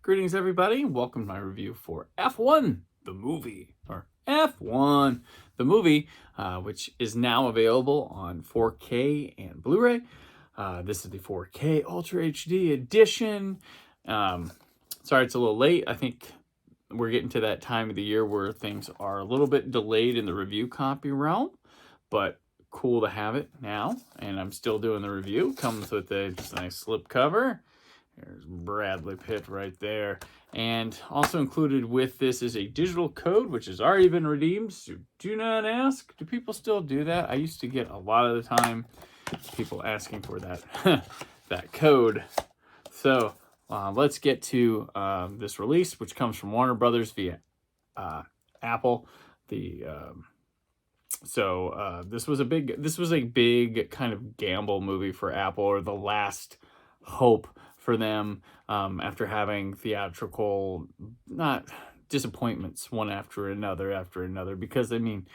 Greetings, everybody. Welcome to my review for F1, the movie, or F1, the movie, which is now available on 4K and Blu-ray. This is the 4K Ultra HD edition. Sorry it's a little late. I think we're getting to that time of the year where things are a little bit delayed in the review copy realm, but cool to have it now. And I'm still doing the review. Comes with a nice slip cover. There's Bradley Pitt right there. And also included with this is a digital code, which has already been redeemed. So do not ask. Do people still do that? I used to get a lot of the time people asking for that, that code. So let's get to this release, which comes from Warner Brothers via Apple. This was a big kind of gamble movie for Apple, or the last hope for them after having theatrical not disappointments one after another, because I mean,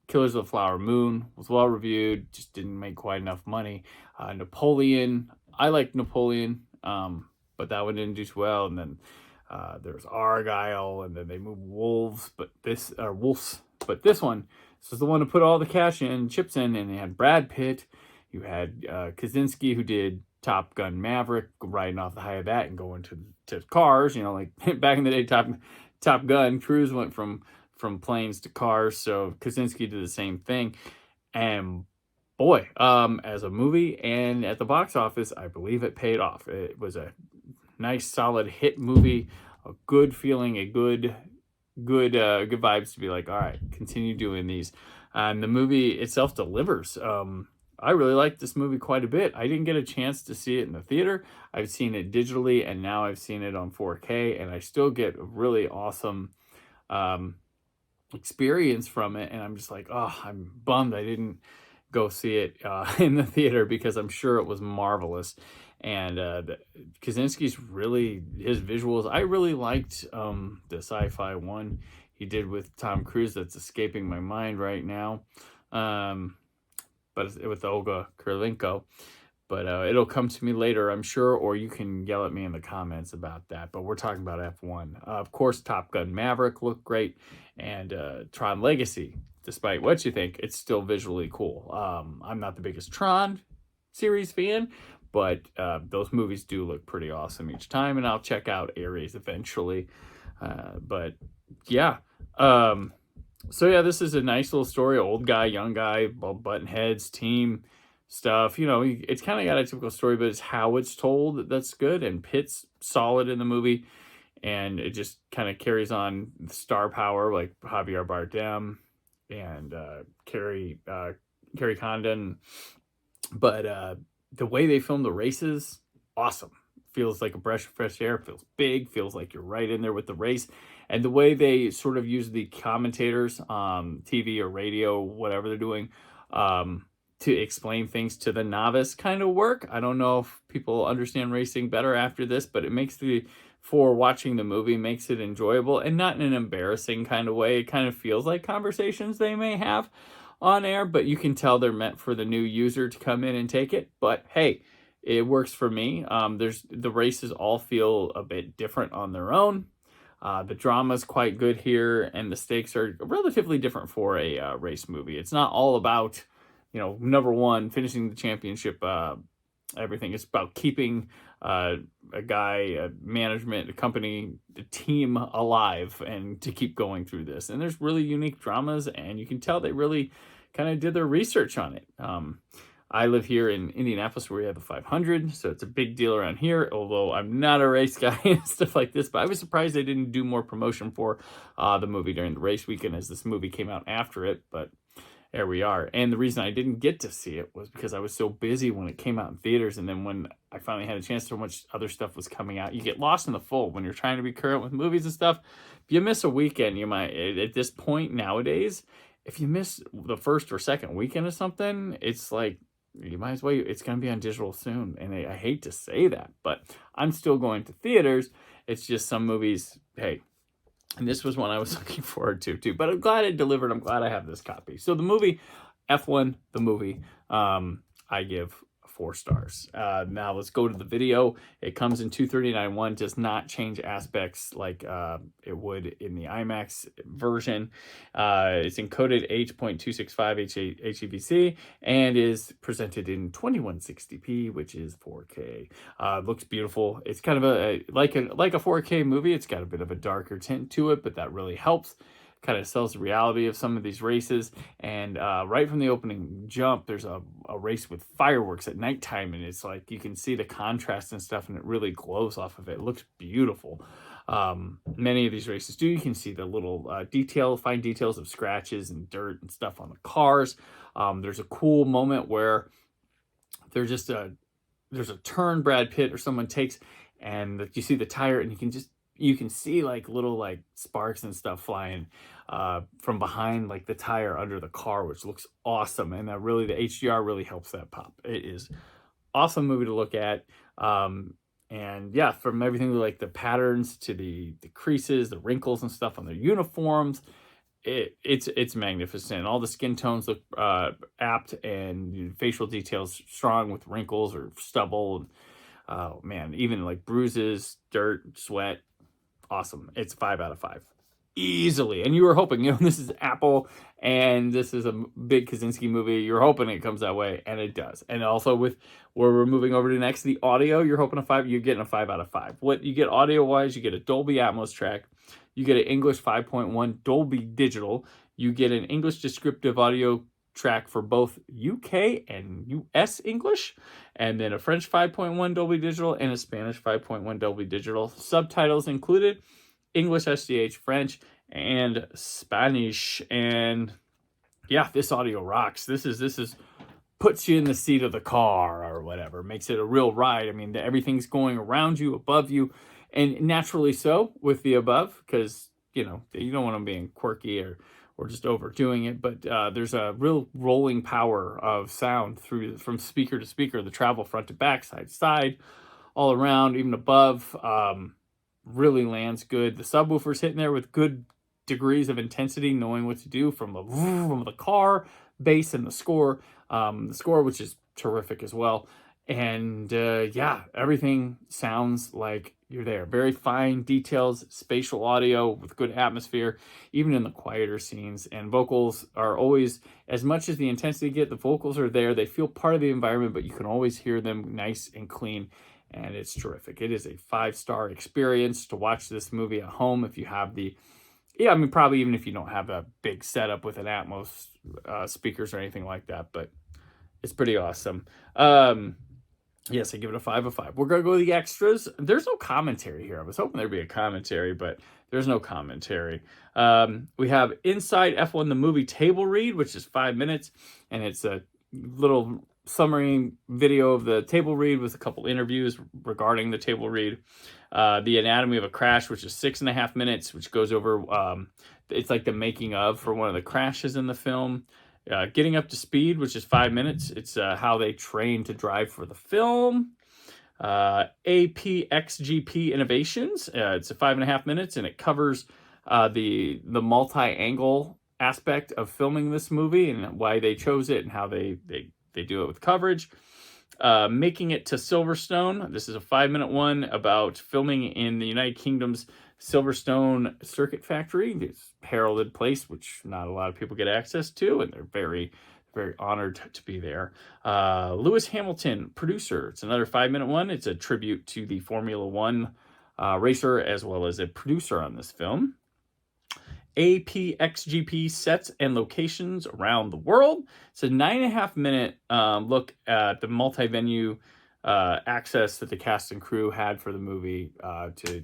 Killers of the Flower Moon was well reviewed, just didn't make quite enough money. Napoleon, I like Napoleon, but that one didn't do too well. And then there's Argyle, and then they moved Wolves, but this one, this is the one to put all the chips in, and they had Brad Pitt. You had Kaczynski, who did Top Gun Maverick, riding off the high of that and going to cars. You know, like back in the day, Top Gun, Cruise went from planes to cars. So Kaczynski did the same thing. And boy, as a movie and at the box office, I believe it paid off. It was a nice, solid hit movie, a good feeling, a good vibes to be like, all right, continue doing these. And the movie itself delivers. I really like this movie quite a bit. I didn't get a chance to see it in the theater. I've seen it digitally, and now I've seen it on 4K, and I still get a really awesome experience from it. And I'm just like, oh, I'm bummed I didn't go see it in the theater, because I'm sure it was marvelous. And Kaczynski's really, his visuals, I really liked the sci-fi one he did with Tom Cruise that's escaping my mind right now. But with Olga Kurylenko. But it'll come to me later, I'm sure, or you can yell at me in the comments about that. But we're talking about F1. Of course, Top Gun Maverick looked great, and Tron Legacy, despite what you think, it's still visually cool. I'm not the biggest Tron series fan, but those movies do look pretty awesome each time, and I'll check out Ares eventually. But yeah. So yeah, this is a nice little story. Old guy, young guy, button heads, team stuff. You know, it's kind of got a typical story, but it's how it's told that's good. And Pitt's solid in the movie, and it just kind of carries on star power like Javier Bardem and Carrie Condon. But the way they film the races, awesome. Feels like a breath of fresh air. Feels big. Feels like you're right in there with the race. And the way they sort of use the commentators, TV or radio, whatever they're doing, to explain things to the novice kind of work. I don't know if people understand racing better after this, but it makes for watching the movie, makes it enjoyable, and not in an embarrassing kind of way. It kind of feels like conversations they may have on air, but you can tell they're meant for the new user to come in and take it. But hey, it works for me. The races all feel a bit different on their own. The drama is quite good here, and the stakes are relatively different for a race movie. It's not all about, you know, number one, finishing the championship, everything. It's about keeping a management, a company, a team alive, and to keep going through this. And there's really unique dramas, and you can tell they really kind of did their research on it. I live here in Indianapolis, where we have the 500, so it's a big deal around here, although I'm not a race guy and stuff like this. But I was surprised they didn't do more promotion for the movie during the race weekend, as this movie came out after it. But there we are. And the reason I didn't get to see it was because I was so busy when it came out in theaters. And then when I finally had a chance, so much other stuff was coming out. You get lost in the fold when you're trying to be current with movies and stuff. If you miss a weekend, you might, at this point nowadays, if you miss the first or second weekend of something, it's like, you might as well, it's going to be on digital soon. And I hate to say that, but I'm still going to theaters. It's just some movies, hey, and this was one I was looking forward to too. But I'm glad it delivered. I'm glad I have this copy. So the movie, F1, the movie, I give 4 stars. Now let's go to the video. It comes in 239.1, does not change aspects like it would in the IMAX version. It's encoded H.265 HEVC and is presented in 2160p, which is 4K. Looks beautiful. It's kind of like a 4K movie. It's got a bit of a darker tint to it, but that really helps. Kind of sells the reality of some of these races. And right from the opening jump, there's a race with fireworks at nighttime, and it's like you can see the contrast and stuff, and it really glows off of it. It looks beautiful. Many of these races do. You can see the little fine details of scratches and dirt and stuff on the cars. There's a cool moment where there's a turn Brad Pitt or someone takes, and you see the tire, and you can see like little like sparks and stuff flying from behind like the tire under the car, which looks awesome. And the HDR really helps that pop. It is awesome movie to look at. And yeah, from everything like the patterns to the creases, the wrinkles and stuff on their uniforms, it's magnificent. All the skin tones look apt, and facial details strong with wrinkles or stubble. And, oh man, even like bruises, dirt, sweat. Awesome. It's 5 out of 5 easily. And you were hoping, this is Apple and this is a big Kaczynski movie. You're hoping it comes that way, and it does. And also with where we're moving over to next, the audio, you're hoping you're getting a 5 out of 5. What you get audio wise, you get a Dolby Atmos track, you get an English 5.1 Dolby Digital, you get an English descriptive audio track for both UK and US English, and then a French 5.1 Dolby Digital and a Spanish 5.1 Dolby Digital. Subtitles included, English SDH, French, and Spanish. And yeah, this audio rocks. This is puts you in the seat of the car or whatever, makes it a real ride. I mean, everything's going around you, above you, and naturally so with the above, because you don't want them being quirky or just overdoing it, but there's a real rolling power of sound from speaker to speaker, the travel front to back, side to side, all around, even above. Really lands good. The subwoofer's hitting there with good degrees of intensity, knowing what to do from the car, bass, and the score, which is terrific as well. And yeah, everything sounds like you're there. Very fine details, spatial audio with good atmosphere, even in the quieter scenes. And vocals are always, as much as the intensity the vocals are there. They feel part of the environment, but you can always hear them nice and clean. And it's terrific. It is a 5-star experience to watch this movie at home if you have probably even if you don't have a big setup with an Atmos speakers or anything like that, but it's pretty awesome. Yes, I give it a 5 of 5. We're going to go to the extras. There's no commentary here. I was hoping there'd be a commentary, but there's no commentary. We have Inside F1 the Movie Table Read, which is 5 minutes, and it's a little summary video of the table read with a couple interviews regarding the table read. The Anatomy of a Crash, which is 6.5 minutes, which goes over, it's like the making of for one of the crashes in the film. Getting Up to Speed, which is 5 minutes. It's how they train to drive for the film. APXGP Innovations. It's a 5.5 minutes, and it covers the multi-angle aspect of filming this movie and why they chose it and how they do it with coverage. Making It to Silverstone. This is a 5-minute one about filming in the United Kingdom's Silverstone Circuit Factory, this heralded place, which not a lot of people get access to, and they're very, very honored to be there. Lewis Hamilton, producer. It's another 5-minute one. It's a tribute to the Formula One racer as well as a producer on this film. APXGP Sets and Locations Around the World. It's a 9.5 minute look at the multi-venue access that the cast and crew had for the movie to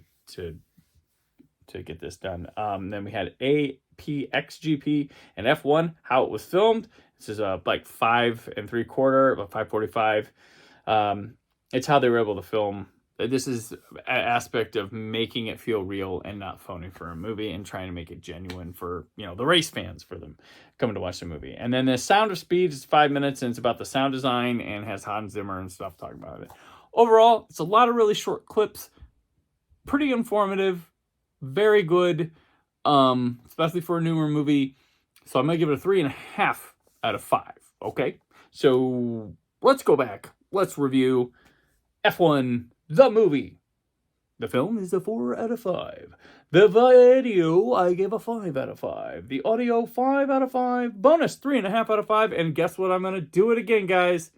get this done. Then we had APXGP and F1, how it was filmed. This is like 5 3/4, about 5:45. It's how they were able to film. This is an aspect of making it feel real and not phony for a movie, and trying to make it genuine for the race fans, for them coming to watch the movie. And then the Sound of Speed is 5 minutes, and it's about the sound design and has Hans Zimmer and stuff talking about it. Overall, it's a lot of really short clips, pretty informative, very good, especially for a newer movie. So I'm gonna give it a 3.5 out of 5. Okay, so let's go back let's review F1, the movie. The film is a 4 out of 5. The video, I gave a 5 out of 5. The audio, 5 out of 5. Bonus, 3.5 out of 5. And guess what? I'm going to do it again, guys.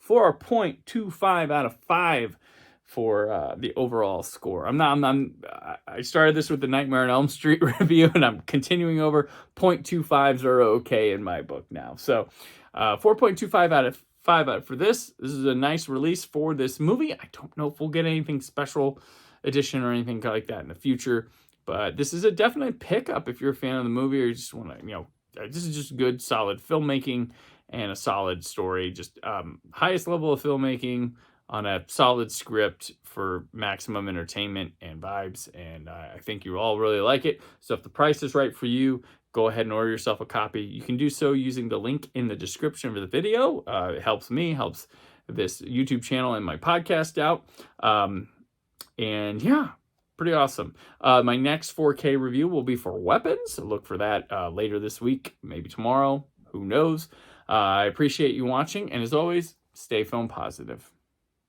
4.25 out of 5 for the overall score. I started this with the Nightmare on Elm Street review, and I'm continuing over. 0.25s are okay in my book now. So 4.25 out of 5 for this. This is a nice release for this movie. I don't know if we'll get anything special edition or anything like that in the future, but this is a definite pickup if you're a fan of the movie or you just want to, this is just good, solid filmmaking and a solid story. Just highest level of filmmaking on a solid script for maximum entertainment and vibes, and I think you all really like it. So if the price is right for you, go ahead and order yourself a copy. You can do so using the link in the description of the video. It helps me, helps this YouTube channel and my podcast out. And yeah, pretty awesome. My next 4K review will be for Weapons. Look for that later this week, maybe tomorrow. Who knows? I appreciate you watching. And as always, stay film positive.